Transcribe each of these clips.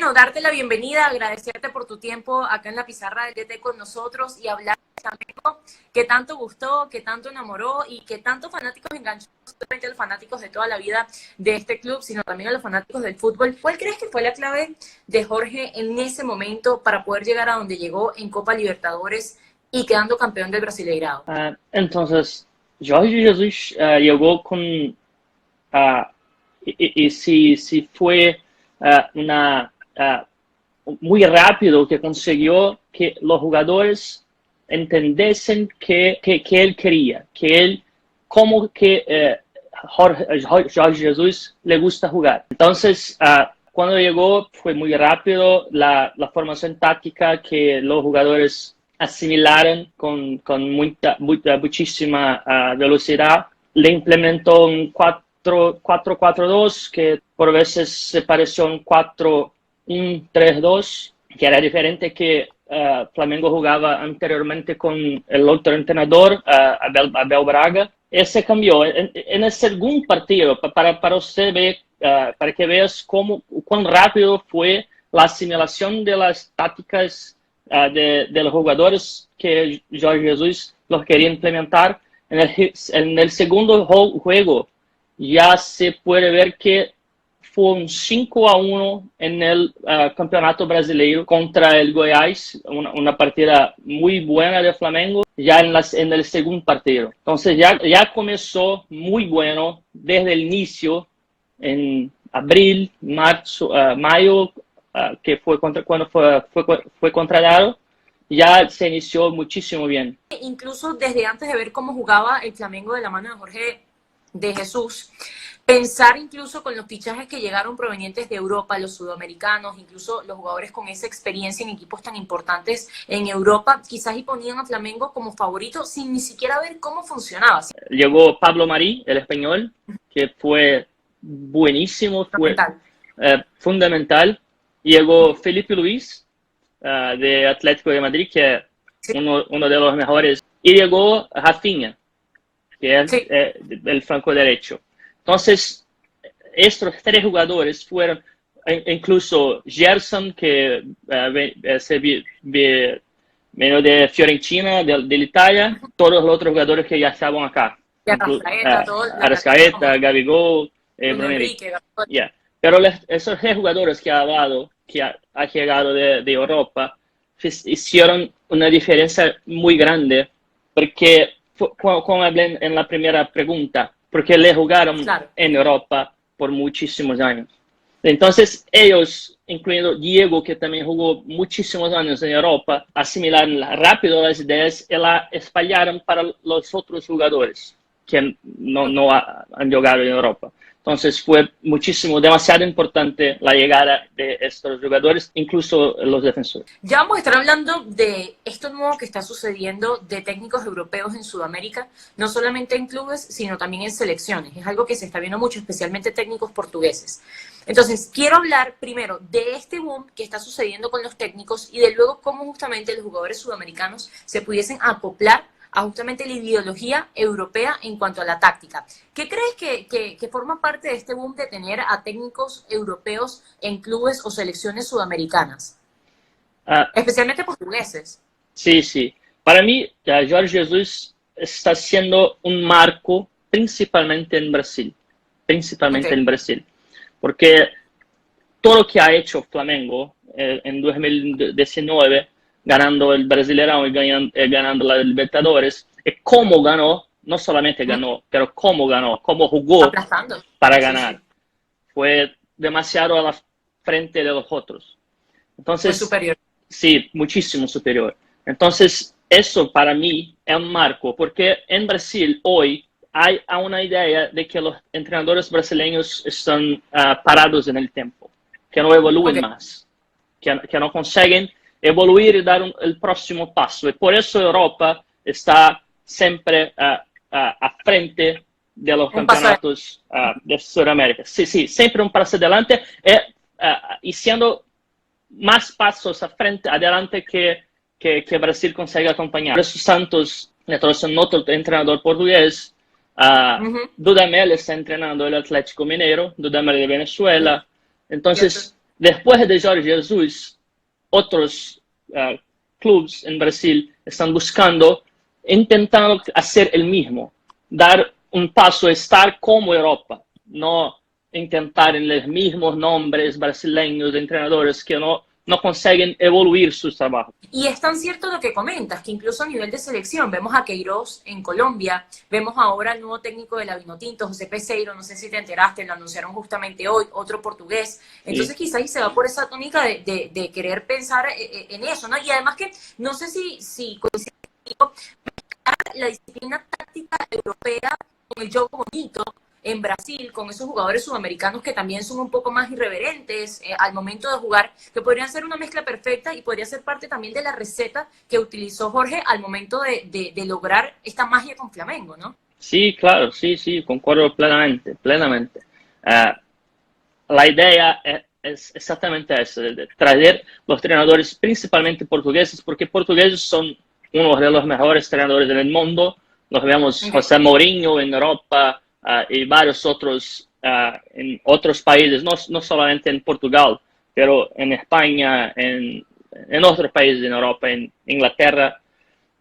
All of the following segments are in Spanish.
bueno, darte la bienvenida, agradecerte por tu tiempo acá en la pizarra del DT con nosotros y hablar de Flamengo, que tanto gustó, que tanto enamoró y que tantos fanáticos enganchó, no solamente a los fanáticos de toda la vida de este club, sino también a los fanáticos del fútbol. ¿Cuál crees que fue la clave de Jorge en ese momento para poder llegar a donde llegó en Copa Libertadores y quedando campeón del Brasileirao? Entonces, Jorge Jesus llegó con... si fue muy rápido que consiguió que los jugadores entendiesen que él quería, como que Jorge Jesus le gusta jugar. Entonces, cuando llegó fue muy rápido la formación táctica que los jugadores asimilaron con muchísima velocidad. Le implementó un 4-4-2 que por veces se pareció a un 4-1-3-2, que era diferente que Flamengo jugaba anteriormente con el otro entrenador, Abel Braga. Ese cambió. En el segundo partido, para usted ver, para que veas cuán rápido fue la asimilación de las tácticas de los jugadores que Jorge Jesus los quería implementar. En el segundo juego ya se puede ver que fue un 5-1 en el Campeonato Brasileiro contra el Goiás, una partida muy buena de Flamengo, ya en el segundo partido. Entonces ya comenzó muy bueno desde el inicio, en abril, marzo, mayo, que fue cuando fue contratado, ya se inició muchísimo bien. Incluso desde antes de ver cómo jugaba el Flamengo de la mano de Jorge de Jesús, pensar incluso con los fichajes que llegaron provenientes de Europa, los sudamericanos, incluso los jugadores con esa experiencia en equipos tan importantes en Europa, quizás y ponían a Flamengo como favorito sin ni siquiera ver cómo funcionaba. Llegó Pablo Marí, el español, que fue buenísimo, fue fundamental. Llegó Felipe Luis, de Atlético de Madrid, que es uno de los mejores. Y llegó Rafinha, que es el franco derecho. Entonces, estos tres jugadores fueron, incluso Gerson, que vino de Fiorentina, de Italia, todos los otros jugadores que ya estaban acá. Arrascaeta, Gabigol, Enrique. Yeah. Pero esos tres jugadores que ha llegado de Europa hicieron una diferencia muy grande, porque, como hablé en la primera pregunta, porque le jugaron en Europa por muchísimos años. Entonces ellos, incluyendo Diego, que también jugó muchísimos años en Europa, asimilaron rápido las ideas y la espalharon para los otros jugadores que no han jugado en Europa. Entonces fue demasiado importante la llegada de estos jugadores, incluso los defensores. Ya vamos a estar hablando de esto nuevo que está sucediendo de técnicos europeos en Sudamérica, no solamente en clubes, sino también en selecciones. Es algo que se está viendo mucho, especialmente técnicos portugueses. Entonces, quiero hablar primero de este boom que está sucediendo con los técnicos y de luego cómo justamente los jugadores sudamericanos se pudiesen acoplar a justamente la ideología europea en cuanto a la táctica. ¿Qué crees que forma parte de este boom de tener a técnicos europeos en clubes o selecciones sudamericanas? Especialmente portugueses. Sí. Para mí, Jorge Jesus está siendo un marco principalmente en Brasil. En Brasil. Porque todo lo que ha hecho Flamengo en 2019, ganando el Brasileirão y ganando la Libertadores, y cómo ganó, no solamente ganó, pero cómo ganó, cómo jugó para ganar. Fue demasiado a la frente de los otros. Entonces, fue superior. Sí, muchísimo superior. Entonces, eso para mí es un marco, porque en Brasil hoy hay una idea de que los entrenadores brasileños están parados en el tiempo, que no evoluyen más, que no consiguen evoluir y dar el próximo paso. Y por eso Europa está siempre a frente de los campeonatos de Sudamérica. Sí, siempre un paso adelante y siendo más pasos adelante que Brasil consigue acompañar. Por eso Santos le trajo otro entrenador portugués. Dudamel está entrenando el Atlético Mineiro, Dudamel de Venezuela. Entonces, después de Jorge Jesus, otros clubes en Brasil están buscando, intentando hacer el mismo, dar un paso, estar como Europa, no intentar en los mismos nombres brasileños de entrenadores que no consiguen evoluir sus trabajos. Y es tan cierto lo que comentas, que incluso a nivel de selección, vemos a Queiroz en Colombia, vemos ahora al nuevo técnico de la Vinotinto, José Peseiro, no sé si te enteraste, lo anunciaron justamente hoy, otro portugués. Entonces quizás ahí se va por esa tónica de querer pensar en eso, ¿no? Y además que, no sé si coincide conmigo, la disciplina táctica europea con el juego bonito en Brasil, con esos jugadores sudamericanos que también son un poco más irreverentes al momento de jugar, que podrían ser una mezcla perfecta y podría ser parte también de la receta que utilizó Jorge al momento de lograr esta magia con Flamengo, ¿no? Sí, claro, sí, concuerdo plenamente. La idea es exactamente eso, de traer los entrenadores principalmente portugueses, porque portugueses son uno de los mejores entrenadores del mundo. Los vemos José Mourinho en Europa y varios otros en otros países, no solamente en Portugal, pero en España, en otros países en Europa, en Inglaterra.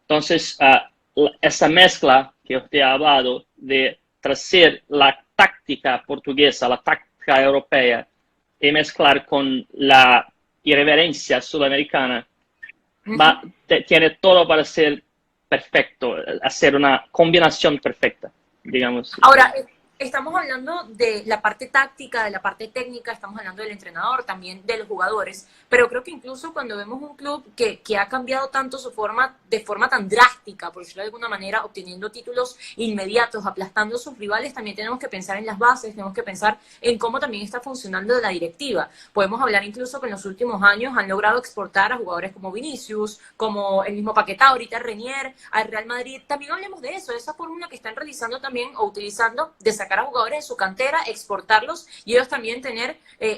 Entonces, esa mezcla que usted ha hablado de traer la táctica portuguesa, la táctica europea y mezclar con la irreverencia sudamericana, tiene todo para ser perfecto, hacer una combinación perfecta, digamos. Ahora, estamos hablando de la parte táctica, de la parte técnica, estamos hablando del entrenador, también de los jugadores, pero creo que incluso cuando vemos un club que ha cambiado tanto su forma, de forma tan drástica, por decirlo de alguna manera, obteniendo títulos inmediatos, aplastando a sus rivales, también tenemos que pensar en las bases, tenemos que pensar en cómo también está funcionando la directiva. Podemos hablar incluso que en los últimos años han logrado exportar a jugadores como Vinicius, como el mismo Paquetá, ahorita Renier, al Real Madrid. También hablemos de eso, de esa fórmula que están realizando también o utilizando de sacar a jugadores de su cantera, exportarlos y ellos también tener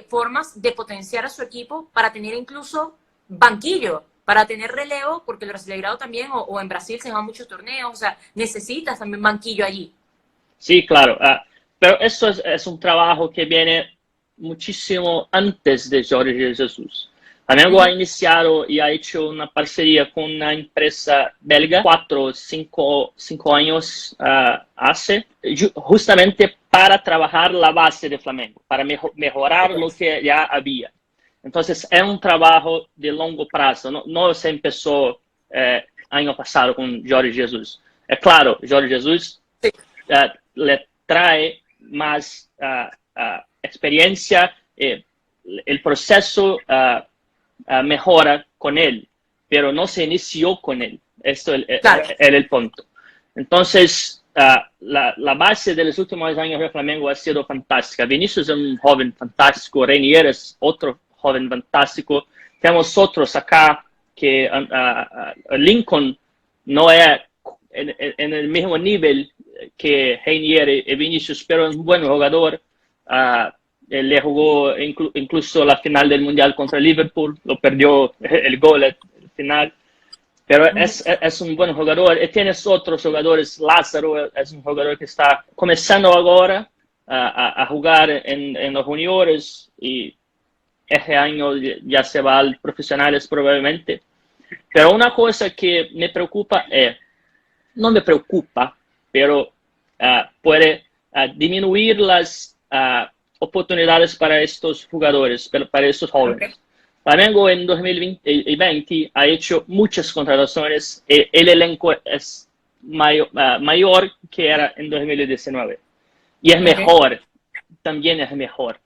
formas de potenciar a su equipo para tener incluso banquillo, para tener relevo, porque el brasileirado también, o en Brasil se van muchos torneos, o sea, necesitas también banquillo allí. Sí, claro, pero eso es un trabajo que viene muchísimo antes de Jorge Jesus. Flamengo ha iniciado y ha hecho una parcería con una empresa belga 4 o 5 años hace, justamente para trabajar la base de Flamengo, para mejorar lo que ya había. Entonces, es un trabajo de largo plazo, no se empezó año pasado con Jorge Jesus. Es claro, Jorge Jesus le trae más experiencia, el proceso mejora con él, pero no se inició con él. Esto es el punto. Entonces, la base de los últimos años de Flamengo ha sido fantástica. Vinicius es un joven fantástico, Renier es otro joven fantástico. Tenemos otros acá que Lincoln no es en el mismo nivel que Renier y Vinicius, pero es un buen jugador. Él le jugó incluso la final del Mundial contra Liverpool, lo perdió el gol al final, pero es un buen jugador. Y tienes otros jugadores, Lázaro es un jugador que está comenzando ahora a jugar en los juniores y este año ya se va al profesionales probablemente. Pero una cosa que me preocupa no me preocupa, pero puede disminuir las oportunidades para estos jugadores, para estos jóvenes. Flamengo en 2020 ha hecho muchas contrataciones. El elenco es mayor que era en 2019. Y es mejor, también es mejor.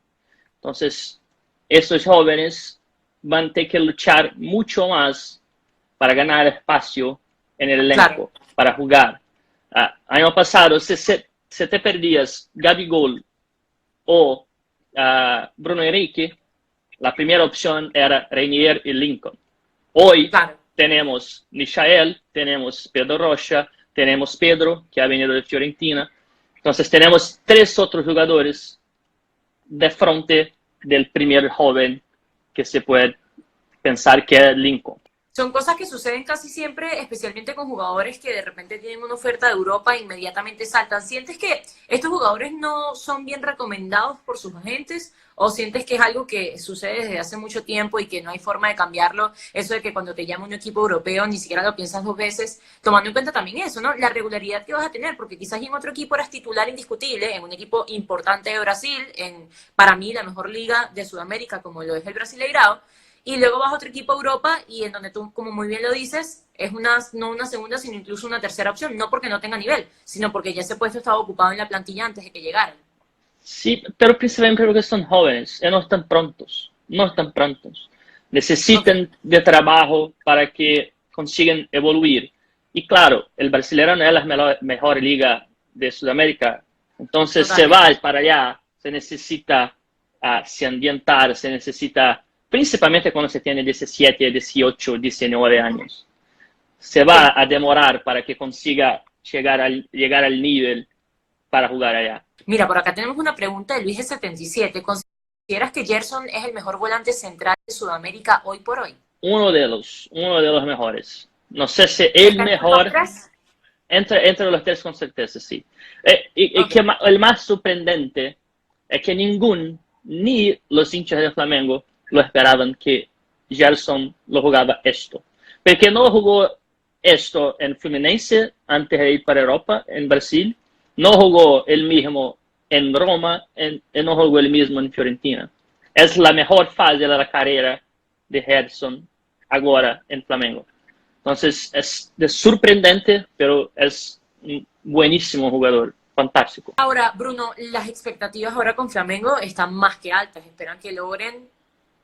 Entonces, estos jóvenes van a tener que luchar mucho más para ganar espacio en el elenco, para jugar. Año pasado, si te perdías Gabigol o Bruno Henrique, la primera opción era Renier y Lincoln. Hoy tenemos Michael, tenemos Pedro Rocha, tenemos Pedro, que ha venido de Fiorentina. Entonces tenemos 3 otros jugadores de frente del primer joven que se puede pensar que es Lincoln. Son cosas que suceden casi siempre, especialmente con jugadores que de repente tienen una oferta de Europa e inmediatamente saltan. ¿Sientes que estos jugadores no son bien recomendados por sus agentes o sientes que es algo que sucede desde hace mucho tiempo y que no hay forma de cambiarlo? Eso de que cuando te llama un equipo europeo ni siquiera lo piensas dos veces, tomando en cuenta también eso, ¿no? La regularidad que vas a tener, porque quizás en otro equipo eras titular indiscutible, en un equipo importante de Brasil, en para mí la mejor liga de Sudamérica como lo es el Brasileirao, y luego vas a otro equipo a Europa y en donde tú, como muy bien lo dices, es no una segunda, sino incluso una tercera opción. No porque no tenga nivel, sino porque ya ese puesto estaba ocupado en la plantilla antes de que llegaran. Sí, pero principalmente porque son jóvenes y no están prontos, no están prontos. Ok, Necesitan de trabajo para que consigan evoluir. Y claro, el Brasileirão es la mejor liga de Sudamérica. Entonces se va totalmente. para allá, se necesita se ambientar, se necesita, principalmente cuando se tiene 17, 18, 19 años. Se va Sí. a demorar para que consiga llegar al nivel para jugar allá. Mira, por acá tenemos una pregunta de Luis de 77. ¿Consideras que Gerson es el mejor volante central de Sudamérica hoy por hoy? Uno de los mejores. No sé si el ¿Está en tu top mejor, 3? entre los tres con certeza, sí. Y Ok. que el más sorprendente es que ni los hinchas de Flamengo lo esperaban que Gerson lo jugaba esto. Porque no jugó esto en Fluminense antes de ir para Europa, en Brasil. No jugó el mismo en Roma y no jugó el mismo en Fiorentina. Es la mejor fase de la carrera de Gerson agora en Flamengo. Entonces es sorprendente, pero es un buenísimo jugador, fantástico. Ahora, Bruno, las expectativas ahora con Flamengo están más que altas. Esperan que logren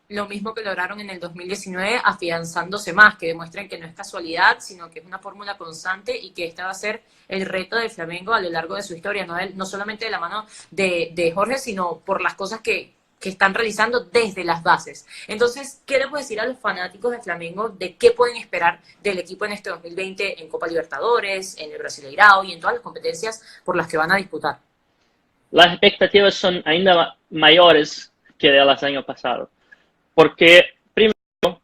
lo mismo que lograron en el 2019, afianzándose más, que demuestren que no es casualidad, sino que es una fórmula constante y que este va a ser el reto de Flamengo a lo largo de su historia, no solamente de la mano de Jorge, sino por las cosas que están realizando desde las bases. Entonces, ¿qué le puedes decir a los fanáticos de Flamengo de qué pueden esperar del equipo en este 2020 en Copa Libertadores, en el Brasileirao y en todas las competencias por las que van a disputar? Las expectativas son ainda mayores que de las años pasados, porque primero,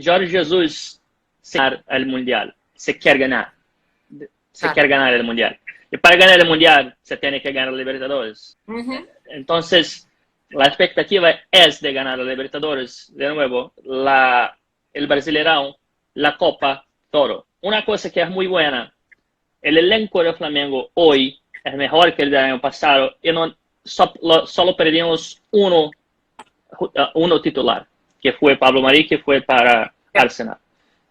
Jorge Jesus se quiere ganar el Mundial, se Claro. quiere ganar el Mundial. Y para ganar el Mundial se tiene que ganar Libertadores. Uh -huh. Entonces, la expectativa es de ganar la Libertadores, de nuevo, el Brasileirão, la Copa, todo. Una cosa que es muy buena, el elenco de Flamengo hoy es mejor que el del año pasado y no, solo perdimos uno titular, que fue Pablo Mari, que fue para Arsenal.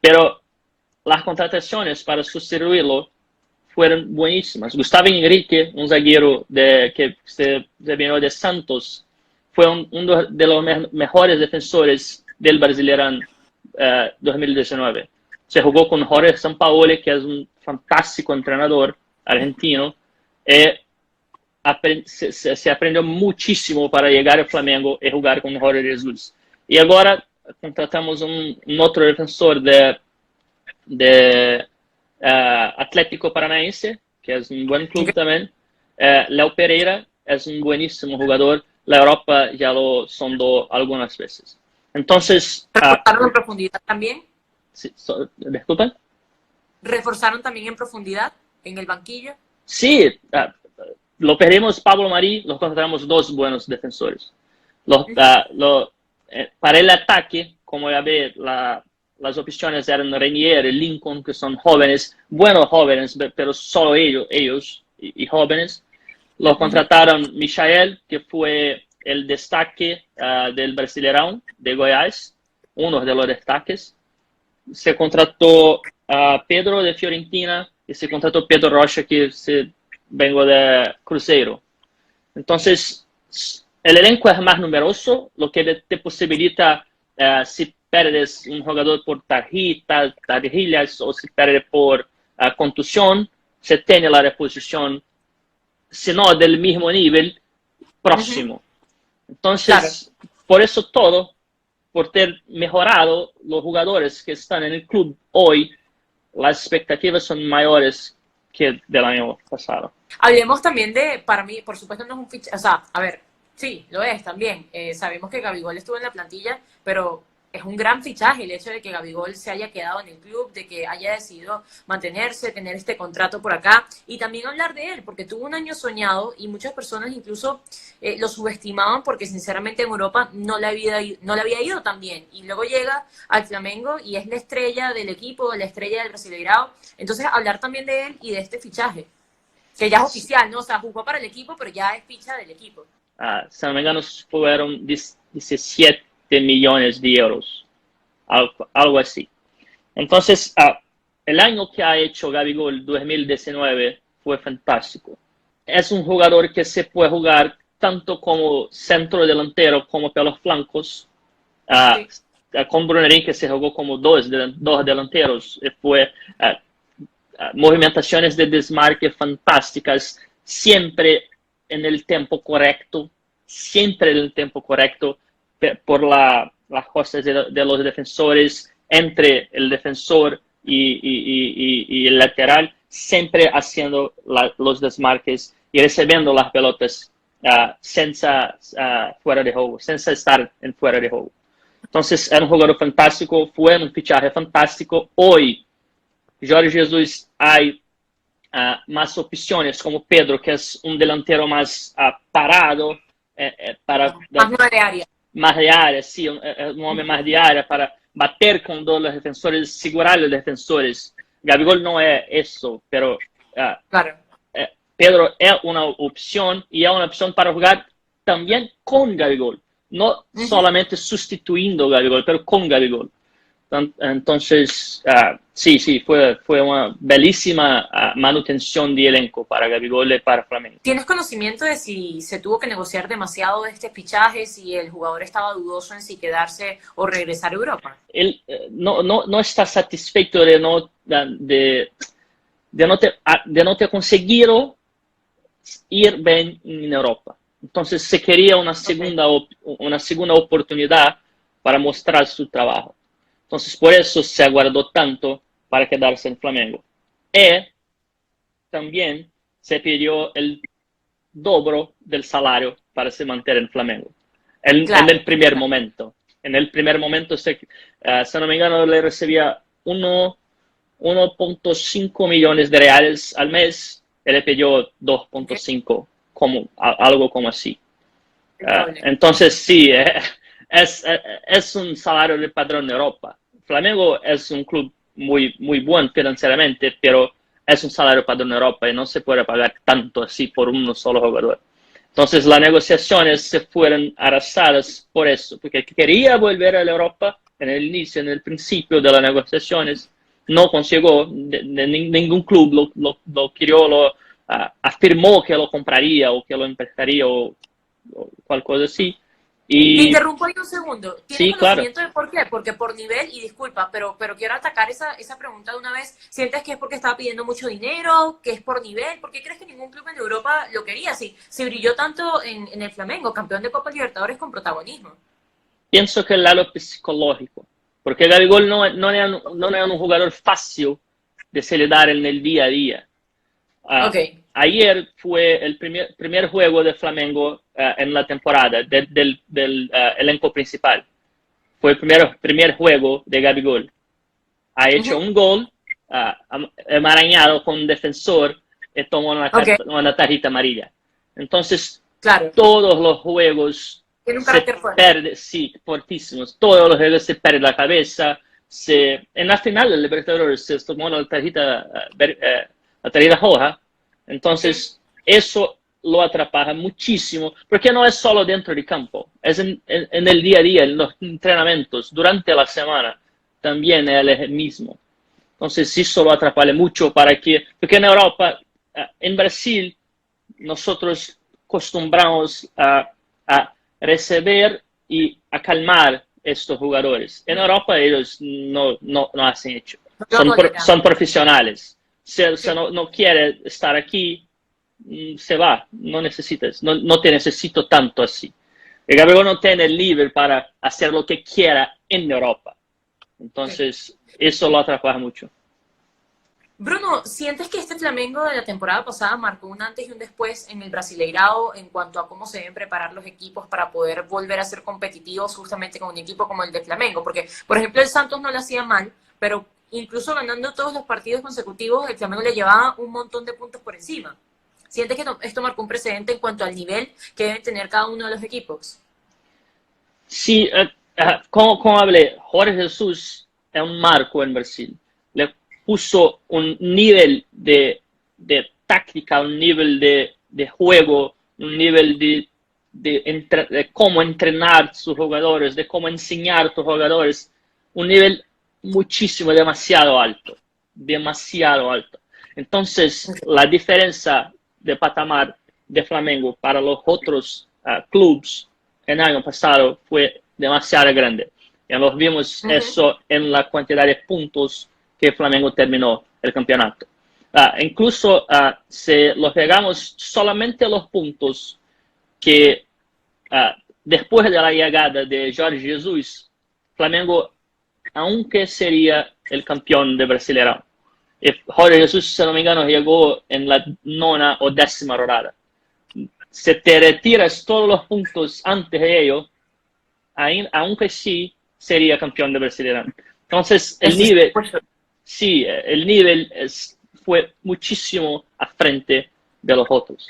Pero las contrataciones para sustituirlo fueron buenísimas. Gustavo Henrique, un zaguero que se vino de Santos, fue uno de los mejores defensores del Brasileirão 2019. Se jugó con Jorge Sampaoli, que es un fantástico entrenador argentino. Se aprendió muchísimo para llegar al Flamengo y jugar con Jorge Jesus. Y ahora contratamos un otro defensor de Atlético Paranaense, que es un buen club también. Leo Pereira es un buenísimo jugador. La Europa ya lo sondó algunas veces. Entonces, ¿Reforzaron en profundidad también? disculpen. ¿Reforzaron también en profundidad en el banquillo? Sí, lo perdimos Pablo Mari, lo contratamos dos buenos defensores. Para el ataque, como ya ve, las opciones eran Renier y Lincoln, que son jóvenes, buenos jóvenes, pero solo ellos y jóvenes. Lo contrataron Michael, que fue el destaque del Brasileirão de Goiás, uno de los destaques. Se contrató a Pedro de Fiorentina y se contrató Pedro Rocha, que vengo de Cruzeiro. Entonces, el elenco es más numeroso, lo que te posibilita, si pierdes un jugador por tarjillas o si pierdes por contusión, se tiene la reposición, si no del mismo nivel, próximo. Claro. Entonces, por eso todo, por ter mejorado los jugadores que están en el club hoy, las expectativas son mayores que del año pasado. Hablemos también de, para mí, por supuesto no es un fichaje, o sea, a ver, sí, lo es también. Sabemos que Gabigol estuvo en la plantilla, pero es un gran fichaje el hecho de que Gabigol se haya quedado en el club, de que haya decidido mantenerse, tener este contrato por acá y también hablar de él, porque tuvo un año soñado y muchas personas incluso lo subestimaban porque sinceramente en Europa no le había ido tan bien y luego llega al Flamengo y es la estrella del equipo, la estrella del Brasileirao. Entonces hablar también de él y de este fichaje, que ya es oficial, ¿no? O sea, jugó para el equipo, pero ya es ficha del equipo. Si no me engano, fueron 17 millones de euros, algo así. Entonces, el año que ha hecho Gabigol, 2019, fue fantástico. Es un jugador que se puede jugar tanto como centro delantero como por los flancos. Sí. Con Bruno Henrique se jugó como dos delanteros. Fue movimentaciones de desmarque fantásticas, siempre en el tiempo correcto, por las costas de los defensores, entre el defensor y el lateral, siempre haciendo los desmarques y recibiendo las pelotas sin fuera de juego, sin estar en fuera de juego. Entonces, era un jugador fantástico, fue un fichaje fantástico. Hoy, Jorge Jesus, hay más opciones como Pedro, que es un delantero más parado, más de área, sí, un hombre más de área para bater con todos los defensores, segurar los defensores. Gabigol no es eso, pero claro. Pedro es una opción y es una opción para jugar también con Gabigol, no solamente sustituyendo Gabigol, pero con Gabigol. Entonces, sí, fue una bellísima manutención de elenco para Gabigol y para Flamengo. ¿Tienes conocimiento de si se tuvo que negociar demasiado de este fichaje, si el jugador estaba dudoso en si quedarse o regresar a Europa? Él no está satisfecho de no ter conseguido ir bien en Europa. Entonces, se quería una segunda oportunidad para mostrar su trabajo. Entonces, por eso se aguardó tanto para quedarse en Flamengo. Y también se pidió el doble del salario para se mantener en Flamengo. En el primer momento. En el primer momento, si no me engano, le recibía 1.5 millones de reales al mes. Él le pidió 2.5, algo como así. Entonces, sí, es un salario de padrón de Europa. Flamengo es un club muy bueno financieramente, pero es un salario padrón de Europa y no se puede pagar tanto así por un solo jugador. Entonces, las negociaciones se fueron arrasadas por eso, porque quería volver a la Europa en el inicio, en el principio de las negociaciones, no consiguió, ningún club lo quería, afirmó que lo compraría o que lo empezaría o cualquier cosa así. Te interrumpo ahí un segundo. ¿Tienes conocimiento claro. de por qué? Porque por nivel, y disculpa, pero quiero atacar esa pregunta de una vez. ¿Sientes que es porque estaba pidiendo mucho dinero? ¿Que es por nivel? ¿Por qué crees que ningún club en Europa lo quería? Sí, se brilló tanto en el Flamengo, campeón de Copa Libertadores con protagonismo. Pienso que el lado psicológico, porque Gabigol no era un jugador fácil de se le dar en el día a día. Ayer fue el primer juego de Flamengo en la temporada del elenco principal. Fue el primer juego de Gabigol. Ha hecho un gol enmarañado con un defensor y tomó una tarjeta amarilla. Entonces, todos los juegos se pierde, sí, fortísimos. Todos los juegos se pierde la cabeza. En la final del Libertadores se tomó la tarjeta roja. Entonces, eso lo atrapa muchísimo, porque no es solo dentro del campo, es en el día a día, en los entrenamientos, durante la semana, también él es el mismo. Entonces, eso lo atrapa mucho porque en Europa, en Brasil, nosotros acostumbramos a recibir y a calmar estos jugadores. En Europa ellos no hacen eso. Son profesionales. Si no quiere estar aquí, se va. No necesitas. No te necesito tanto así. El Gabigol no tiene el libre para hacer lo que quiera en Europa. Entonces, eso lo atrapa mucho. Bruno, ¿sientes que este Flamengo de la temporada pasada marcó un antes y un después en el Brasileirao en cuanto a cómo se deben preparar los equipos para poder volver a ser competitivos justamente con un equipo como el de Flamengo? Porque, por ejemplo, el Santos no lo hacía mal, pero incluso ganando todos los partidos consecutivos, el Flamengo le llevaba un montón de puntos por encima. ¿Sientes que esto marcó un precedente en cuanto al nivel que deben tener cada uno de los equipos? Sí, como hablé, Jorge Jesús es un marco en Brasil. Le puso un nivel de táctica, un nivel de juego, un nivel de cómo entrenar sus jugadores, de cómo enseñar a tus jugadores, un nivel muchísimo, demasiado alto, demasiado alto. Entonces, la diferencia de patamar de Flamengo para los otros clubes el año pasado fue demasiado grande. Ya nos vimos eso en la cantidad de puntos que Flamengo terminó el campeonato. Incluso si los pegamos solamente los puntos que después de la llegada de Jorge Jesus, Flamengo aunque sería el campeón de Brasileirão. Jorge Jesus, si no me engano, llegó en la nona o décima rodada. Si te retiras todos los puntos antes de ello, aunque sí, sería campeón de Brasileirão. Entonces, el nivel, sí, el nivel fue muchísimo a frente de los otros.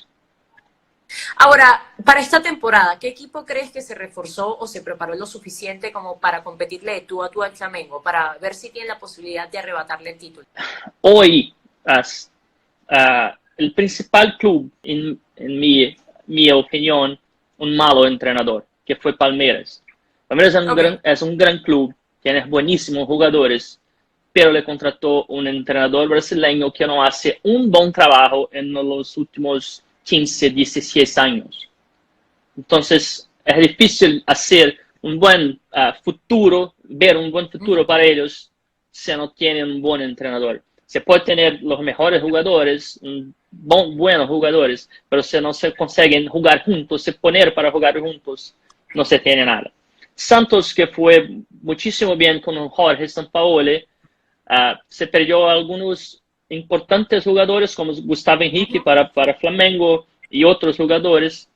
Ahora, para esta temporada, ¿qué equipo crees que se reforzó o se preparó lo suficiente como para competirle de tú a tú al Flamengo, para ver si tiene la posibilidad de arrebatarle el título? Hoy, el principal club, en mi opinión, un malo entrenador, que fue Palmeiras. Palmeiras es un gran club, tiene buenísimos jugadores, pero le contrató un entrenador brasileño que no hace un buen trabajo en los últimos 15, 16 años. Entonces, es difícil hacer un buen futuro, ver un buen futuro para ellos si no tienen un buen entrenador. Se puede tener los mejores jugadores, buenos jugadores, pero si no se consiguen jugar juntos, se poner para jugar juntos, no se tiene nada. Santos, que fue muchísimo bien con Jorge Sampaoli, se perdió algunos importantes jugadores como Gustavo Henrique para Flamengo y otros jugadores.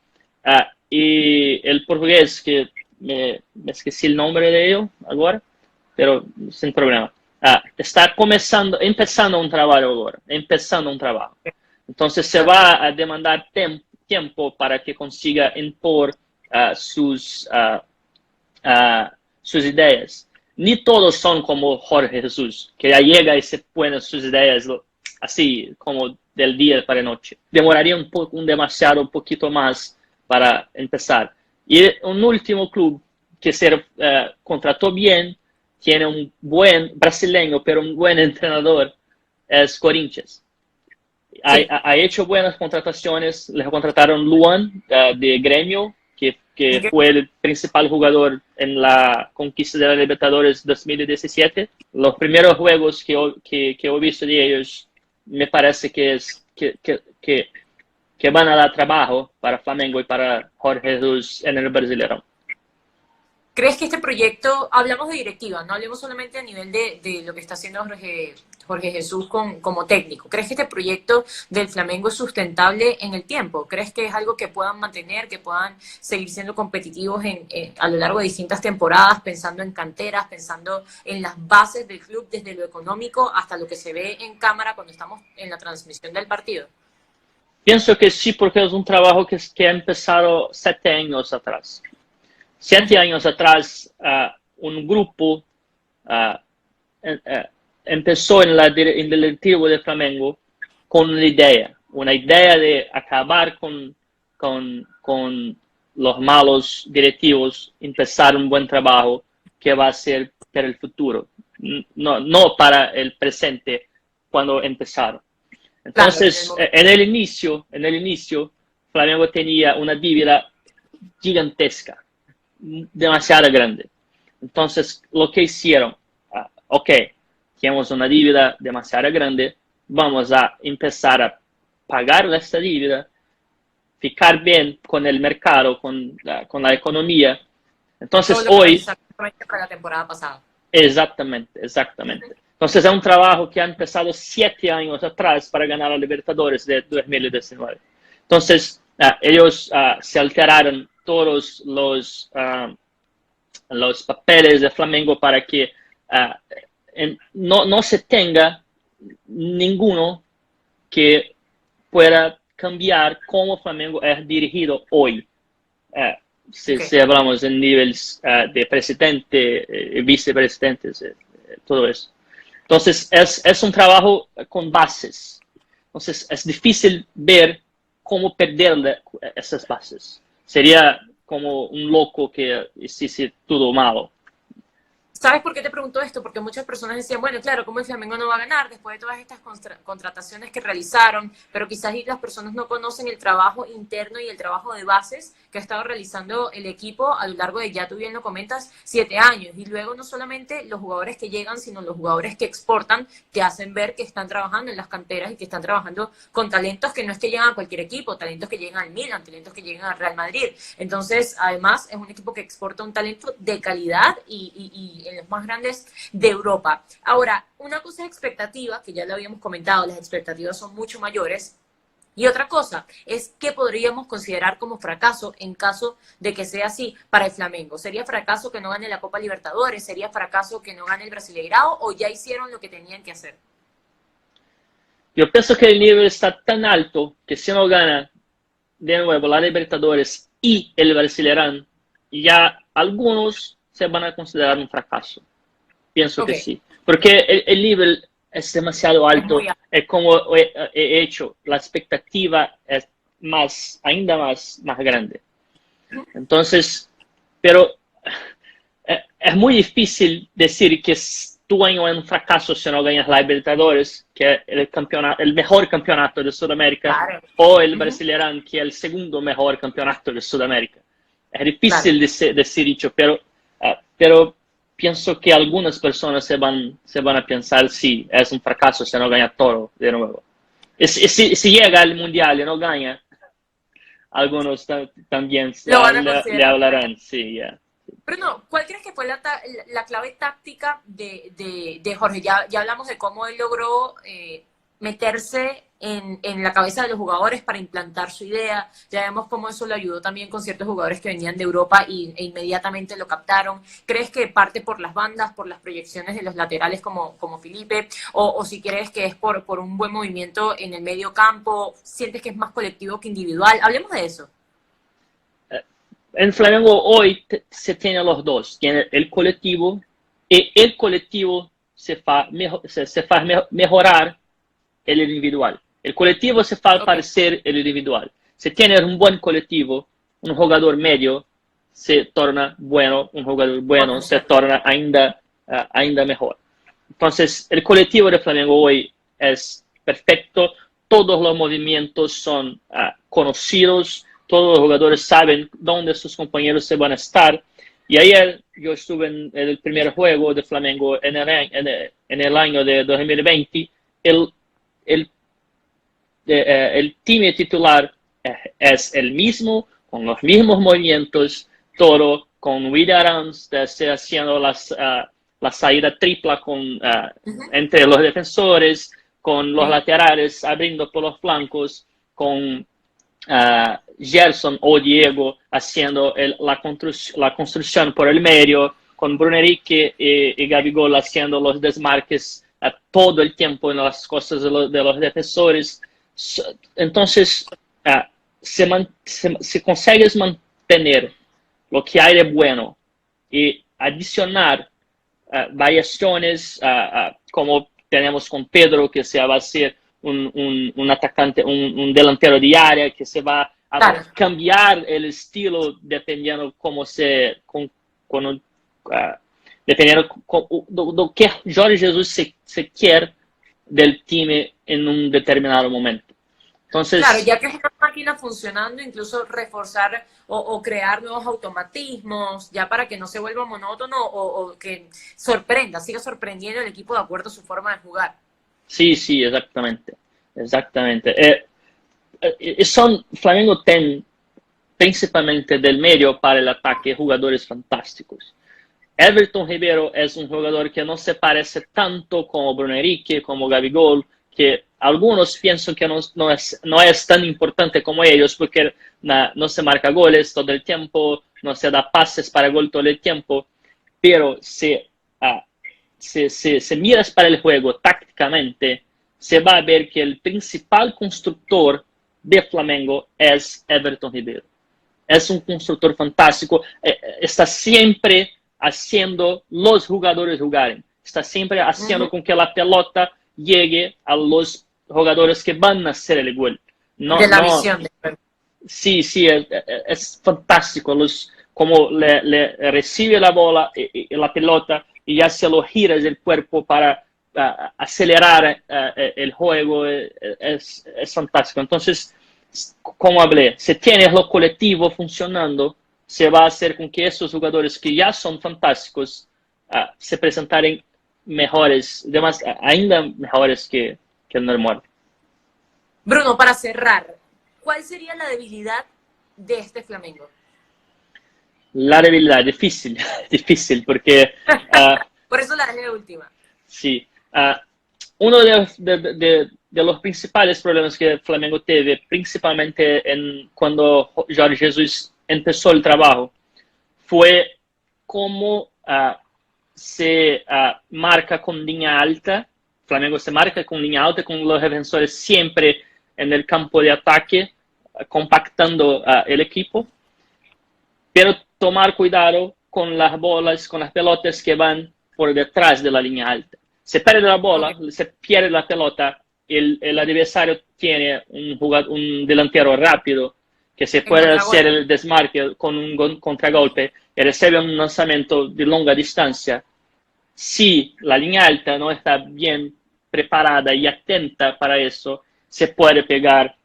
Y el portugués, que me esqueci el nombre de ellos ahora, pero sin problema. Está empezando un trabajo ahora, empezando un trabajo. Entonces se va a demandar tiempo para que consiga impor sus ideas. Ni todos son como Jorge Jesus, que ya llega y se pone sus ideas así como del día para la noche. Demoraría un poquito más para empezar. Y un último club que se contrató bien, tiene un buen brasileño, pero un buen entrenador, es Corinthians. Sí. Ha hecho buenas contrataciones, le contrataron Luan de Gremio, que fue el principal jugador en la conquista de la Libertadores 2017. Los primeros juegos que he visto de ellos me parece que van a dar trabajo para Flamengo y para Jorge Jesus en el Brasileirão. ¿Crees que este proyecto, hablamos de directiva, no hablemos solamente a nivel de lo que está haciendo Jorge Jesus como técnico? ¿Crees que este proyecto del Flamengo es sustentable en el tiempo? ¿Crees que es algo que puedan mantener, que puedan seguir siendo competitivos a lo largo de distintas temporadas, pensando en canteras, pensando en las bases del club, desde lo económico hasta lo que se ve en cámara cuando estamos en la transmisión del partido? Pienso que sí, porque es un trabajo que ha empezado 7 años atrás. 7 años atrás, un grupo empezó en el directivo de Flamengo con una idea de acabar con los malos directivos, empezar un buen trabajo que va a ser para el futuro, no para el presente cuando empezaron. Entonces, claro, en el inicio, Flamengo tenía una deuda gigantesca, demasiado grande. Entonces, lo que hicieron, ok, tenemos una deuda demasiado grande, vamos a empezar a pagar esta deuda, ficar bien con el mercado, con la economía. Entonces, hoy... Para la temporada pasada. Exactamente. Entonces es un trabajo que ha empezado 7 años atrás para ganar a Libertadores de 2019. Entonces ellos se alteraron todos los papeles de Flamengo para que no se tenga ninguno que pueda cambiar cómo Flamengo es dirigido hoy. Si hablamos en niveles de presidente, vicepresidentes, todo eso. Entonces, es un trabajo con bases. Entonces, es difícil ver cómo perder esas bases. Sería como un loco que hiciese todo malo. ¿Sabes por qué te pregunto esto? Porque muchas personas decían, bueno, claro, ¿cómo el Flamengo no va a ganar después de todas estas contrataciones que realizaron? Pero quizás las personas no conocen el trabajo interno y el trabajo de bases que ha estado realizando el equipo a lo largo de, ya tú bien lo comentas, 7 años. Y luego no solamente los jugadores que llegan, sino los jugadores que exportan, que hacen ver que están trabajando en las canteras y que están trabajando con talentos que no es que llegan a cualquier equipo, talentos que llegan al Milan, talentos que llegan al Real Madrid. Entonces, además, es un equipo que exporta un talento de calidad y en los más grandes de Europa. Ahora, una cosa es expectativa, que ya lo habíamos comentado, las expectativas son mucho mayores, y otra cosa es qué podríamos considerar como fracaso en caso de que sea así para el Flamengo. ¿Sería fracaso que no gane la Copa Libertadores? ¿Sería fracaso que no gane el Brasileirao? ¿O ya hicieron lo que tenían que hacer? Yo pienso que el nivel está tan alto que si no gana de nuevo la Libertadores y el Brasileirão, ya algunos se van a considerar un fracaso. Pienso que sí. Porque el nivel es demasiado alto. Es como he hecho, la expectativa es ainda más grande. Entonces, pero es muy difícil decir que tu año es un fracaso si no ganas la Libertadores, que es el mejor campeonato de Sudamérica, claro, o el Brasileirão, que es el segundo mejor campeonato de Sudamérica. Es difícil decir dicho, pero pienso que algunas personas se van a pensar, sí, es un fracaso si no gana todo de nuevo. Si llega al Mundial y no gana, algunos también le hablarán, sí, ya. Pero no, ¿cuál crees que fue la clave táctica de Jorge? Ya hablamos de cómo él logró meterse en la cabeza de los jugadores para implantar su idea. Ya vemos cómo eso lo ayudó también con ciertos jugadores que venían de Europa e inmediatamente lo captaron. ¿Crees que parte por las bandas, por las proyecciones de los laterales como Felipe? O si crees que es por un buen movimiento en el medio campo, ¿sientes que es más colectivo que individual? Hablemos de eso. En Flamengo hoy se tiene los dos. Tiene el colectivo y el colectivo se hace mejorar el individual. El colectivo se hace parecer el individual. Si tienes un buen colectivo, un jugador medio se torna bueno, un jugador bueno se torna ainda mejor. Entonces, el colectivo de Flamengo hoy es perfecto. Todos los movimientos son conocidos. Todos los jugadores saben dónde sus compañeros se van a estar. Y ayer yo estuve en el primer juego de Flamengo en el año de 2020. El team titular es el mismo, con los mismos movimientos, todo con William Arans haciendo la salida tripla entre los defensores, con los laterales abriendo por los flancos, con Gerson o Diego haciendo la construcción por el medio, con Bruno Henrique y Gabigol haciendo los desmarques todo el tiempo en las costas de los defensores. Entonces, si consigues mantener lo que hay de bueno y adicionar variaciones como tenemos con Pedro, que se va a hacer un atacante, un delantero de área, que se va a cambiar el estilo dependiendo cómo dependiendo do que Jorge Jesus se quiere del time en un determinado momento. Entonces, claro, ya que es una máquina funcionando, incluso reforzar o crear nuevos automatismos, ya para que no se vuelva monótono o que siga sorprendiendo al equipo de acuerdo a su forma de jugar. Sí, exactamente. Flamengo tiene principalmente del medio para el ataque jugadores fantásticos. Everton Ribeiro es un jugador que no se parece tanto como Bruno Henrique, como Gabigol, que algunos piensan que no es tan importante como ellos porque no se marca goles todo el tiempo, no se da pases para gol todo el tiempo, pero si miras para el juego tácticamente, se va a ver que el principal constructor de Flamengo es Everton Ribeiro. Es un constructor fantástico, está siempre haciendo los jugadores jugar, está siempre haciendo con que la pelota llegue a los jugadores que van a hacer el gol. De la visión. Sí, es fantástico como le recibe la bola y la pelota y ya se lo gira del cuerpo para acelerar el juego. Es fantástico. Entonces, como hablé, si tienes lo colectivo funcionando, se va a hacer con que esos jugadores que ya son fantásticos se presentaren mejores, ainda mejores que el normal. Bruno, para cerrar, ¿cuál sería la debilidad de este Flamengo? La debilidad, difícil, porque... Por eso la dejé de última. Sí. Uno de los principales problemas que el Flamengo tuvo, principalmente cuando Jorge Jesus empezó el trabajo, fue cómo se marca con línea alta. Flamengo se marca con línea alta, con los defensores siempre en el campo de ataque, compactando el equipo. Pero tomar cuidado con las bolas, con las pelotas que van por detrás de la línea alta. Se pierde la bola, se pierde la pelota, el adversario tiene un delantero rápido que se puede hacer el desmarque con un contragolpe y recibe un lanzamiento de larga distancia. Si la línea alta no está bien preparada y atenta para eso, se puede pegar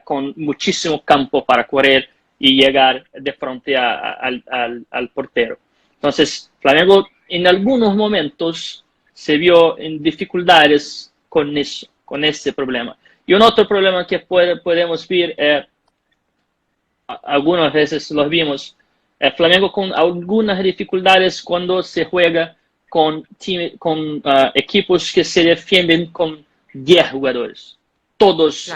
con muchísimo campo para correr y llegar de frente al portero. Entonces, Flamengo en algunos momentos se vio en dificultades con eso, con ese problema. Y un otro problema que podemos ver, algunas veces los vimos, Flamengo con algunas dificultades cuando se juega con equipos que se defienden con 10 jugadores, todos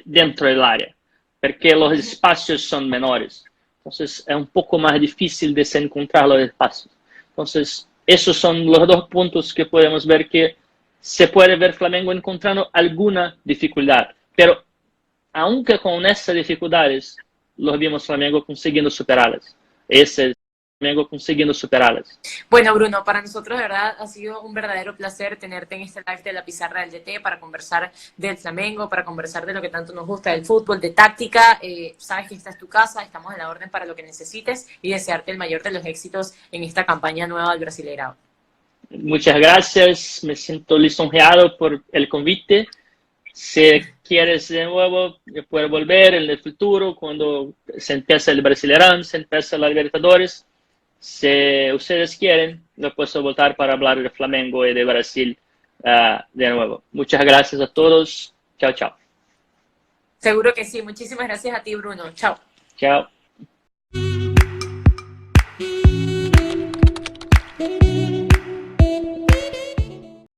dentro del área, porque los espacios son menores. Entonces es un poco más difícil de se encontrar los espacios. Entonces esos son los dos puntos que podemos ver que se puede ver Flamengo encontrando alguna dificultad. Pero aunque con esas dificultades, los vimos Flamengo consiguiendo superarlas. Ese es Flamengo consiguiendo superarlas. Bueno, Bruno, para nosotros de verdad ha sido un verdadero placer tenerte en este live de la pizarra del DT para conversar del Flamengo, para conversar de lo que tanto nos gusta, del fútbol, de táctica. Sabes que esta es tu casa, estamos en la orden para lo que necesites y desearte el mayor de los éxitos en esta campaña nueva del Brasileirao. Muchas gracias, me siento lisonjeado por el convite. Si quieres de nuevo, puedes volver en el futuro, cuando se empieza el Brasileirão, se empieza la Libertadores. Si ustedes quieren, lo puedo voltar para hablar de Flamengo y de Brasil de nuevo. Muchas gracias a todos. Chao, chao. Seguro que sí. Muchísimas gracias a ti, Bruno. Chao. Chao.